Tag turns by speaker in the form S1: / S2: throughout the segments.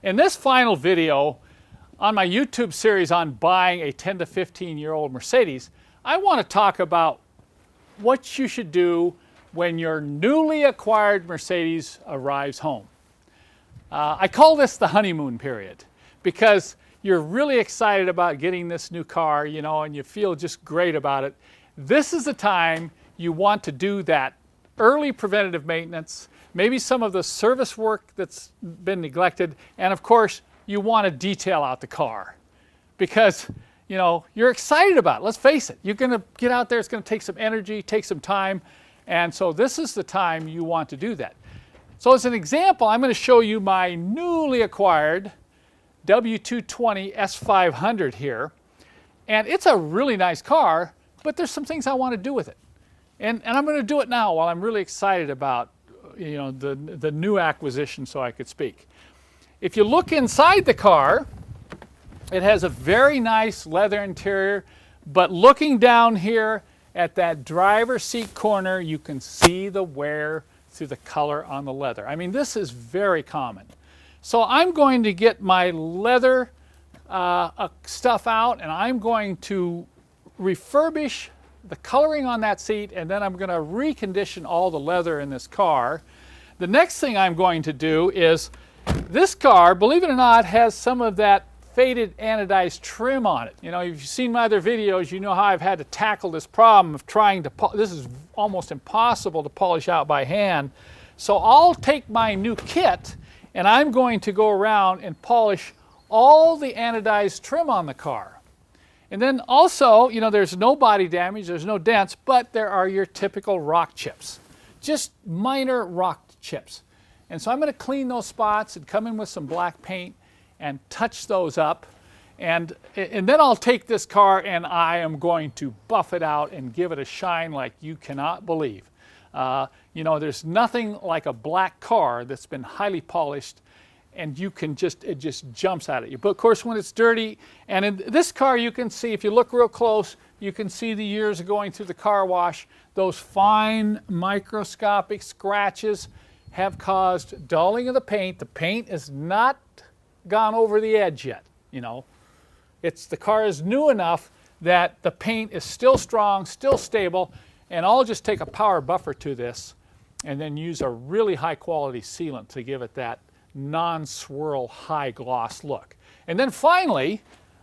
S1: In this final video on my YouTube series on buying a 10 to 15-year-old Mercedes, I want to talk about what you should do when your newly acquired Mercedes arrives home. I call this the honeymoon period because you're really excited about getting this new car, you know, and you feel just great about it. This is the time you want to do that early preventative maintenance, maybe some of the service work that's been neglected, and of course, you want to detail out the car because, you know, you're excited about it. Let's face it, you're going to get out there, it's going to take some energy, take some time, and so this is the time you want to do that. So as an example, I'm going to show you my newly acquired W220 S500 here, and it's a really nice car, but there's some things I want to do with it. And I'm going to do it now while I'm really excited about, you know, the new acquisition, so I could speak. If you look inside the car, it has a very nice leather interior, but looking down here at that driver's seat corner, you can see the wear through the color on the leather. I mean, this is very common. So I'm going to get my leather stuff out, and I'm going to refurbish the coloring on that seat, and then I'm going to recondition all the leather in this car. The next thing I'm going to do is, this car, believe it or not, has some of that faded anodized trim on it. You know, if you've seen my other videos, you know how I've had to tackle this problem of trying to, this is almost impossible to polish out by hand. So I'll take my new kit and I'm going to go around and polish all the anodized trim on the car. And then also, you know, there's no body damage, there's no dents, but there are your typical rock chips. Just minor rock chips. And so I'm going to clean those spots and come in with some black paint and touch those up. And then I'll take this car and I am going to buff it out and give it a shine like you cannot believe. You know, there's nothing like a black car that's been highly polished and you can just, it just jumps out at you. But of course when it's dirty, and in this car you can see, if you look real close, you can see the years of going through the car wash. Those fine microscopic scratches have caused dulling of the paint. The paint is not gone over the edge yet, you know. The car is new enough that the paint is still strong, still stable, and I'll just take a power buffer to this and then use a really high quality sealant to give it that non-swirl high gloss look. And then finally,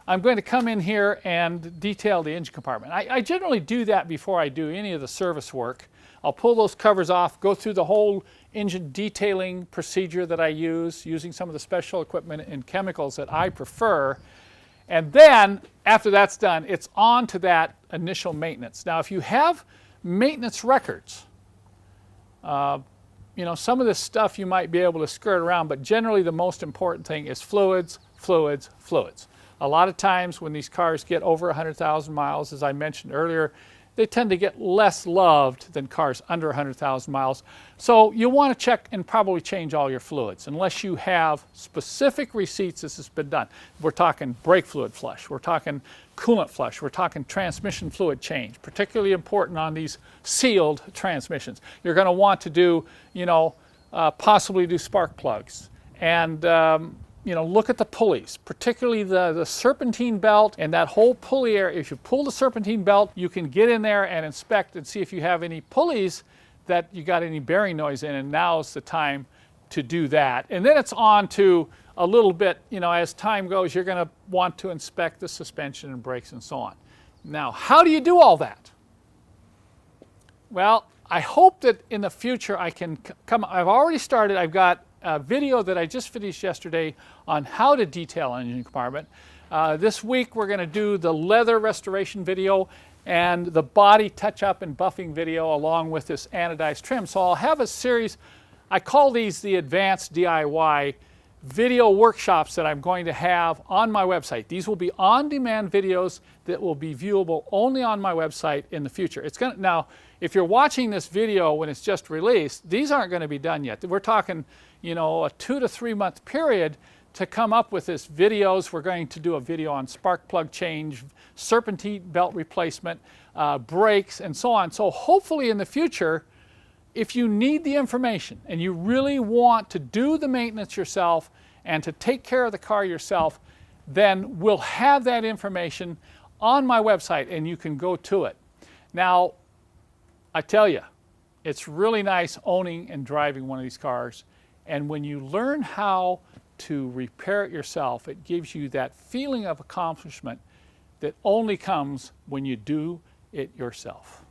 S1: I'm going to come in here and detail the engine compartment. I generally do that before I do any of the service work. I'll pull those covers off, go through the whole engine detailing procedure that I use, using some of the special equipment and chemicals that I prefer. And then, after that's done, it's on to that initial maintenance. Now, if you have maintenance records, you know, some of this stuff you might be able to skirt around, but generally the most important thing is fluids, fluids, fluids. A lot of times when these cars get over 100,000 miles, as I mentioned earlier, they tend to get less loved than cars under 100,000 miles. So you want to check and probably change all your fluids, unless you have specific receipts this has been done. We're talking brake fluid flush, we're talking coolant flush, we're talking transmission fluid change, particularly important on these sealed transmissions. You're going to want to do, you know, possibly do spark plugs. And you know, look at the pulleys, particularly the serpentine belt and that whole pulley area. If you pull the serpentine belt, you can get in there and inspect and see if you have any pulleys that you got any bearing noise in, and now's the time to do that. And then it's on to a little bit, you know, as time goes, you're going to want to inspect the suspension and brakes and so on. Now, how do you do all that? Well, I hope that in the future I can come, I've already started, I've got a video that I just finished yesterday on how to detail an engine compartment. This week we're going to do the leather restoration video and the body touch-up and buffing video along with this anodized trim. So I'll have a series, I call these the advanced DIY video workshops that I'm going to have on my website. These will be on-demand videos that will be viewable only on my website in the future. It's going to, now, if you're watching this video when it's just released, these aren't going to be done yet. We're talking, you know, a 2 to 3 month period to come up with this videos. We're going to do a video on spark plug change, serpentine belt replacement, brakes, and so on. So hopefully in the future, if you need the information and you really want to do the maintenance yourself and to take care of the car yourself, then we'll have that information on my website and you can go to it. Now, I tell you, it's really nice owning and driving one of these cars, and when you learn how to repair it yourself, it gives you that feeling of accomplishment that only comes when you do it yourself.